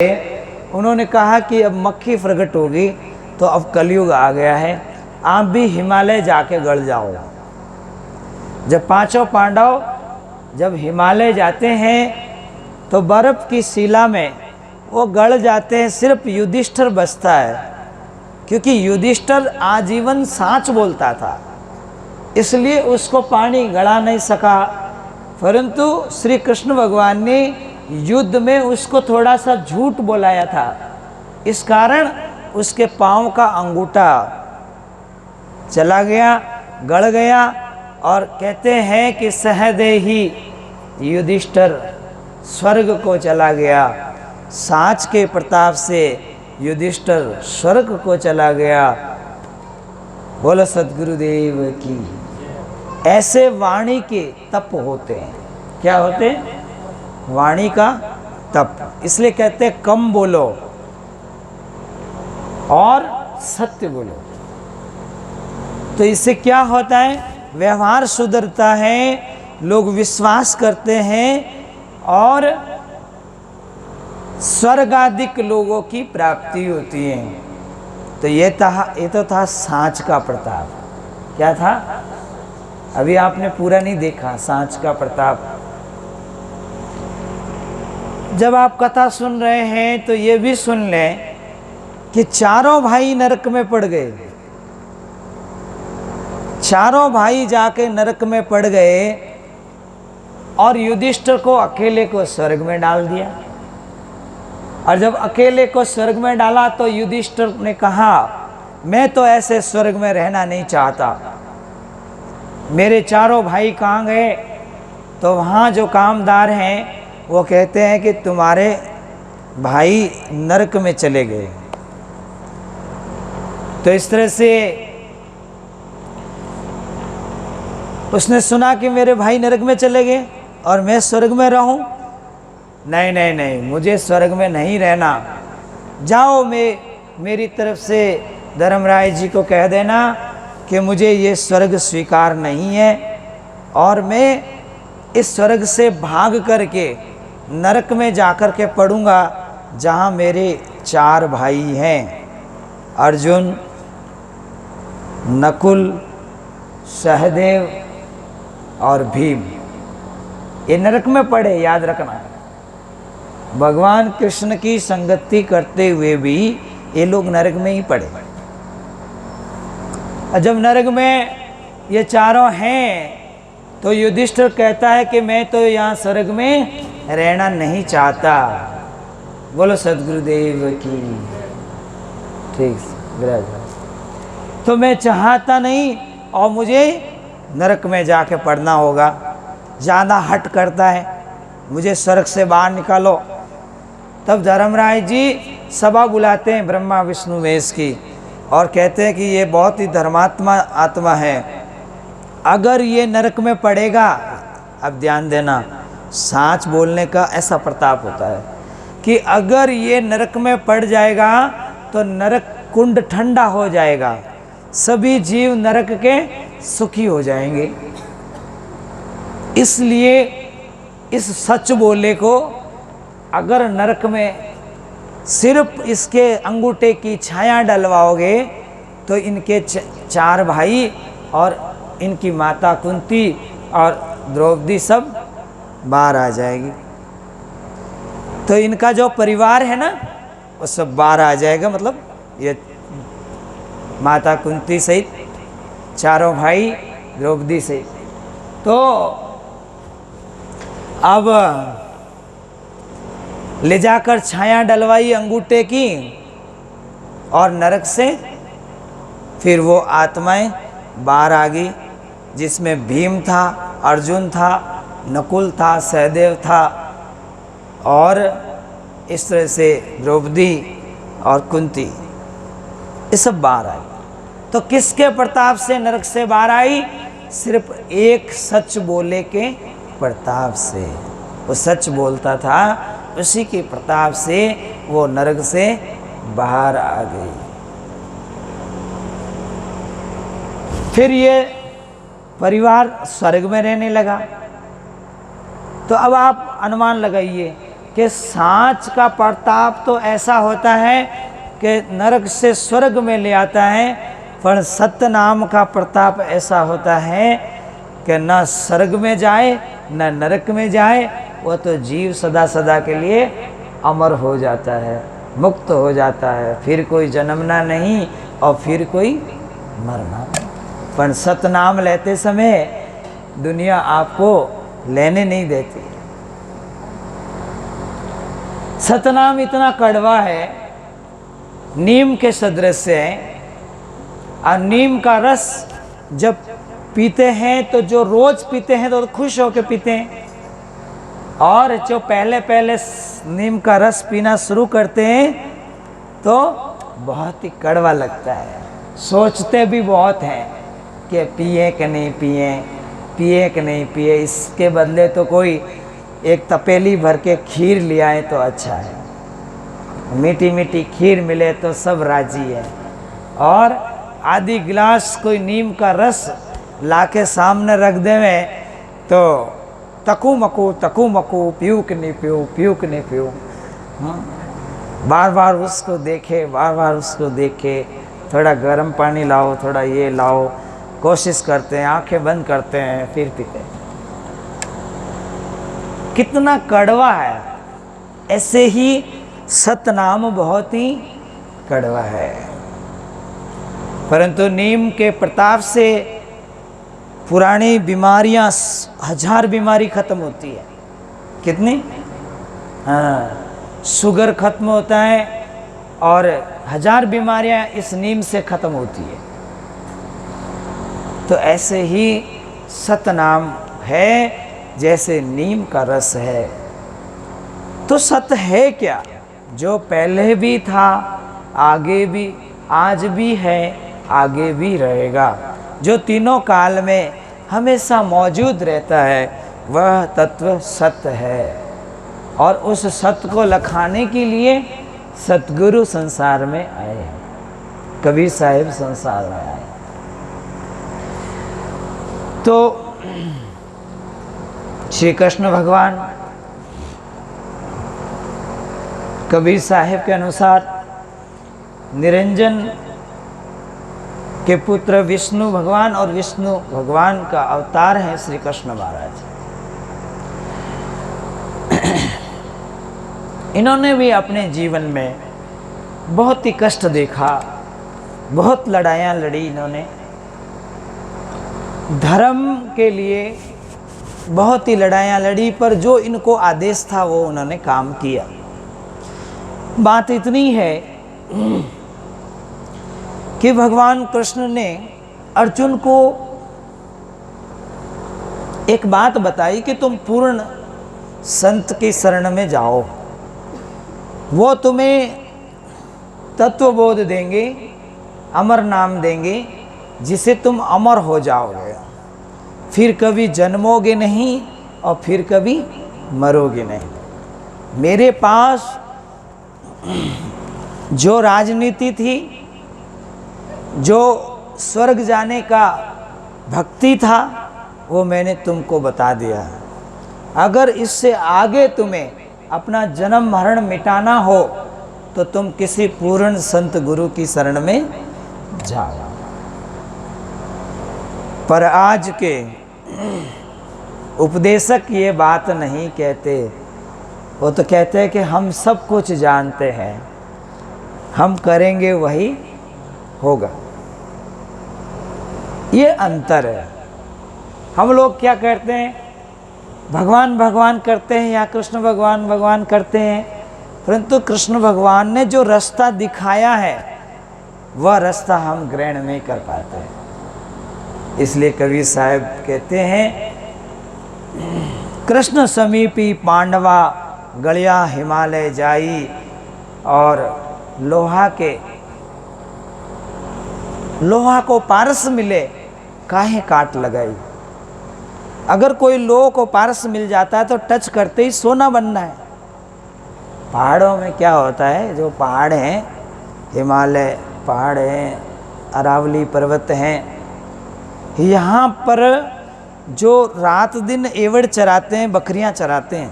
उन्होंने कहा कि अब मक्खी प्रकट होगी तो अब कलयुग आ गया है, आप भी हिमालय जाके गड़ जाओ। जब पांचों पांडव जब हिमालय जाते हैं तो बर्फ की शिला में वो गड़ जाते हैं, सिर्फ युधिष्ठिर बचता है, क्योंकि युधिष्ठिर आजीवन साच बोलता था, इसलिए उसको पानी गड़ा नहीं सका। परंतु श्री कृष्ण भगवान ने युद्ध में उसको थोड़ा सा झूठ बोलाया था, इस कारण उसके पांव का अंगूठा चला गया, गड़ गया। और कहते हैं कि सहदेही युधिष्ठिर स्वर्ग को चला गया, साच के प्रताप से युधिष्ठिर स्वर्ग को चला गया। बोलो सद्गुरुदेव की। ऐसे वाणी के तप होते हैं। क्या होते हैं? वाणी का तप। इसलिए कहते हैं कम बोलो और सत्य बोलो। तो इससे क्या होता है? व्यवहार सुधरता है, लोग विश्वास करते हैं और स्वर्गाधिक लोगों की प्राप्ति होती है। तो ये तो था साँच का प्रताप। क्या था? अभी आपने पूरा नहीं देखा साँच का प्रताप। जब आप कथा सुन रहे हैं तो ये भी सुन लें कि चारों भाई नरक में पड़ गए। चारों भाई जाके नरक में पड़ गए और युधिष्ठिर को अकेले को स्वर्ग में डाल दिया। और जब अकेले को स्वर्ग में डाला तो युधिष्ठिर ने कहा, मैं तो ऐसे स्वर्ग में रहना नहीं चाहता, मेरे चारों भाई कहाँ गए? तो वहाँ जो कामदार हैं वो कहते हैं कि तुम्हारे भाई नरक में चले गए। तो इस तरह से उसने सुना कि मेरे भाई नरक में चले गए और मैं स्वर्ग में रहूं। नहीं नहीं नहीं, मुझे स्वर्ग में नहीं रहना। जाओ, मेरी तरफ से धर्मराज जी को कह देना कि मुझे ये स्वर्ग स्वीकार नहीं है और मैं इस स्वर्ग से भाग करके नरक में जाकर के पड़ूंगा जहाँ मेरे चार भाई हैं, अर्जुन, नकुल, सहदेव और भीम। ये नरक में पड़े, याद रखना। भगवान कृष्ण की संगति करते हुए भी ये लोग नरक में ही पड़े। और जब नरक में ये चारों हैं तो युधिष्ठिर कहता है कि मैं तो यहाँ स्वर्ग में रहना नहीं चाहता। बोलो सद्गुरुदेव की। ठीक, तो मैं चाहता नहीं और मुझे नरक में जाके पड़ना होगा। ज़्यादा हट करता है, मुझे स्वर्ग से बाहर निकालो। तब धर्मराज जी सभा बुलाते हैं ब्रह्मा विष्णु महेश की और कहते हैं कि ये बहुत ही धर्मात्मा आत्मा है, अगर ये नरक में पड़ेगा, अब ध्यान देना, साँच बोलने का ऐसा प्रताप होता है कि अगर ये नरक में पड़ जाएगा तो नरक कुंड ठंडा हो जाएगा, सभी जीव नरक के सुखी हो जाएंगे। इसलिए इस सच बोले को अगर नरक में सिर्फ इसके अंगूठे की छाया डलवाओगे तो इनके चार भाई और इनकी माता कुंती और द्रौपदी सब बाहर आ जाएगी। तो इनका जो परिवार है ना वो सब बाहर आ जाएगा, मतलब ये माता कुंती सहित चारों भाई द्रौपदी सहित। तो अब ले जाकर छाया डलवाई अंगूठे की और नरक से फिर वो आत्माएं बाहर आ गई, जिसमें भीम था, अर्जुन था, नकुल था, सहदेव था और इस तरह से द्रौपदी और कुंती, ये सब बाहर आई। तो किसके प्रताप से नरक से बाहर आई? सिर्फ एक सच बोले के प्रताप से। वो सच बोलता था, उसी के प्रताप से वो नरक से बाहर आ गई। फिर ये परिवार स्वर्ग में रहने लगा। तो अब आप अनुमान लगाइए कि सांच का प्रताप तो ऐसा होता है कि नरक से स्वर्ग में ले आता है, पर सत्य नाम का प्रताप ऐसा होता है कि न स्वर्ग में जाए न नरक में जाए, वो तो जीव सदा सदा के लिए अमर हो जाता है, मुक्त हो जाता है, फिर कोई जन्मना नहीं और फिर कोई मरना। पर सतनाम लेते समय दुनिया आपको लेने नहीं देती। सतनाम इतना कड़वा है, नीम के सदृश है, और नीम का रस जब पीते हैं तो जो रोज पीते हैं तो खुश होकर पीते हैं, और जो पहले पहले नीम का रस पीना शुरू करते हैं तो बहुत ही कड़वा लगता है। सोचते भी बहुत हैं कि पिए कि नहीं पिए, पिए कि नहीं पिए, इसके बदले तो कोई एक तपेली भर के खीर ले आए तो अच्छा है, मीठी मीठी खीर मिले तो सब राजी है। और आधी गिलास कोई नीम का रस लाके सामने रख देवे तो तकू मकू पीऊ कि नहीं पीऊ, पीऊ कि नहीं पीऊ, बार बार उसको देखे, बार बार उसको देखे, थोड़ा गर्म पानी लाओ, थोड़ा ये लाओ, कोशिश करते हैं, आंखें बंद करते हैं, फिर पीते हैं। कितना कड़वा है। ऐसे ही सतनाम बहुत ही कड़वा है, परंतु नीम के प्रताप से पुरानी बीमारियां, 1000 बीमारी खत्म होती है। कितनी? हाँ, शुगर खत्म होता है और 1000 बीमारियां इस नीम से खत्म होती है। तो ऐसे ही सतनाम है जैसे नीम का रस है। तो सत है क्या? जो पहले भी था, आगे भी, आज भी है, आगे भी रहेगा, जो तीनों काल में हमेशा मौजूद रहता है, वह तत्व सत्य है। और उस सत्य को लखाने के लिए सतगुरु संसार में आए हैं, कबीर साहिब संसार में आए। तो श्री कृष्ण भगवान कबीर साहिब के अनुसार निरंजन के पुत्र विष्णु भगवान और विष्णु भगवान का अवतार है श्री कृष्ण महाराज। इन्होंने भी अपने जीवन में बहुत ही कष्ट देखा, बहुत लड़ाइयाँ लड़ी इन्होंने, धर्म के लिए बहुत ही लड़ाइयाँ लड़ी, पर जो इनको आदेश था वो उन्होंने काम किया। बात इतनी है कि भगवान कृष्ण ने अर्जुन को एक बात बताई कि तुम पूर्ण संत की शरण में जाओ, वो तुम्हें तत्वबोध देंगे, अमर नाम देंगे, जिसे तुम अमर हो जाओगे, फिर कभी जन्मोगे नहीं और फिर कभी मरोगे नहीं। मेरे पास जो राजनीति थी, जो स्वर्ग जाने का भक्ति था, वो मैंने तुमको बता दिया। अगर इससे आगे तुम्हें अपना जन्म मरण मिटाना हो तो तुम किसी पूर्ण संत गुरु की शरण में जाओ। पर आज के उपदेशक ये बात नहीं कहते, वो तो कहते हैं कि हम सब कुछ जानते हैं, हम करेंगे वही होगा। ये अंतर है। हम लोग क्या करते हैं? भगवान भगवान करते हैं या कृष्ण भगवान भगवान करते हैं, परंतु कृष्ण भगवान ने जो रास्ता दिखाया है वह रास्ता हम ग्रहण नहीं कर पाते हैं। इसलिए कबीर साहब कहते हैं, कृष्ण समीपी पांडवा गलिया हिमालय जाई, और लोहा को पारस मिले काहे काट लगाई। अगर कोई लोहे को पारस मिल जाता है तो टच करते ही सोना बनना है। पहाड़ों में क्या होता है, जो पहाड़ हैं, हिमालय पहाड़ हैं, अरावली पर्वत हैं, यहाँ पर जो रात दिन एवड़ चराते हैं, बकरियाँ चराते हैं,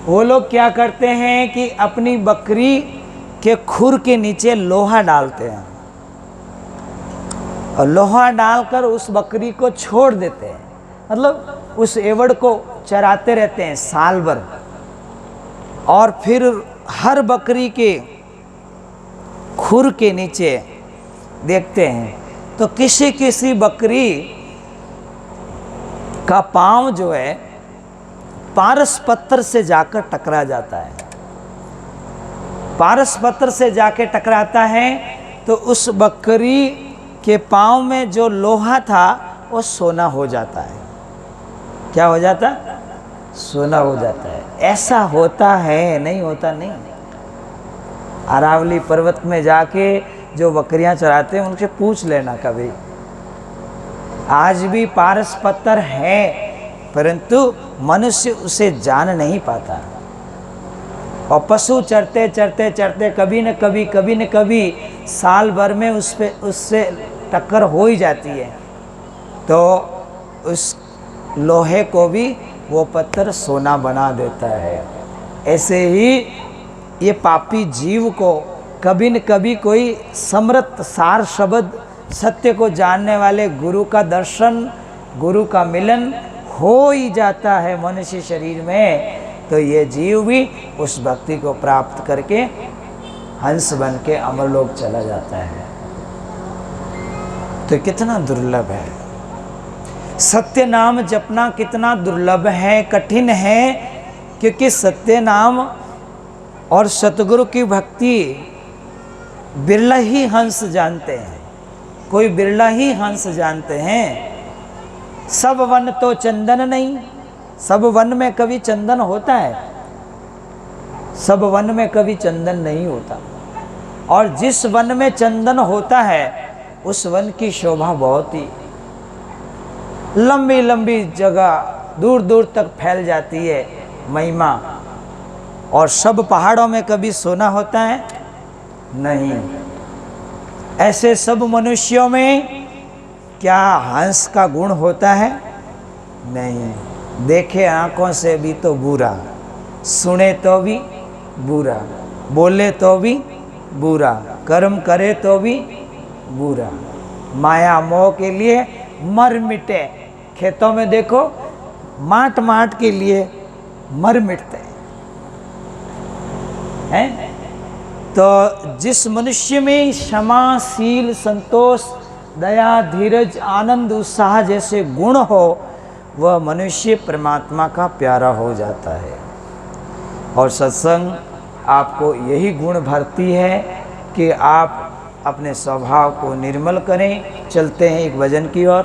वो लोग क्या करते हैं कि अपनी बकरी के खुर के नीचे लोहा डालते हैं और लोहा डालकर उस बकरी को छोड़ देते हैं, मतलब उस एवड़ को चराते रहते हैं साल भर। और फिर हर बकरी के खुर के नीचे देखते हैं तो किसी किसी बकरी का पांव जो है पारस पत्थर से जाकर टकरा जाता है। पारस पत्थर से जाके टकराता है तो उस बकरी के पांव में जो लोहा था वो सोना हो जाता है। क्या हो जाता? सोना हो जाता है। ऐसा होता है? नहीं होता, नहीं। अरावली पर्वत में जाके जो बकरियां चराते हैं उनसे पूछ लेना कभी। आज भी पारस पत्थर है परंतु मनुष्य उसे जान नहीं पाता। और पशु चरते चरते चरते कभी न कभी साल भर में उससे टक्कर हो ही जाती है, तो उस लोहे को भी वो पत्थर सोना बना देता है। ऐसे ही ये पापी जीव को कभी न कभी कोई समृत सार शब्द सत्य को जानने वाले गुरु का दर्शन, गुरु का मिलन हो ही जाता है मनुष्य शरीर में, तो ये जीव भी उस भक्ति को प्राप्त करके हंस बन के अमरलोक चला जाता है। तो कितना दुर्लभ है सत्य नाम जपना, कितना दुर्लभ है, कठिन है, क्योंकि सत्य नाम और सतगुरु की भक्ति बिरला ही हंस जानते हैं, कोई बिरला ही हंस जानते हैं। सब वन तो चंदन नहीं, सब वन में कभी चंदन होता है? सब वन में कभी चंदन नहीं होता। और जिस वन में चंदन होता है उस वन की शोभा बहुत ही लंबी लंबी जगह दूर दूर तक फैल जाती है महिमा। और सब पहाड़ों में कभी सोना होता है? नहीं। ऐसे सब मनुष्यों में क्या हंस का गुण होता है? नहीं। देखे आंखों से भी तो बुरा, सुने तो भी बुरा, बोले तो भी बुरा, कर्म करे तो भी बुरा, माया मोह के लिए मर मिटे। खेतों में देखो माट माट के लिए मर मिटते हैं। तो जिस मनुष्य में क्षमा, शील, संतोष, दया, धीरज, आनंद, उत्साह जैसे गुण हो वह मनुष्य परमात्मा का प्यारा हो जाता है। और सत्संग आपको यही गुण भरती है कि आप अपने स्वभाव को निर्मल करें। चलते हैं एक भजन की ओर।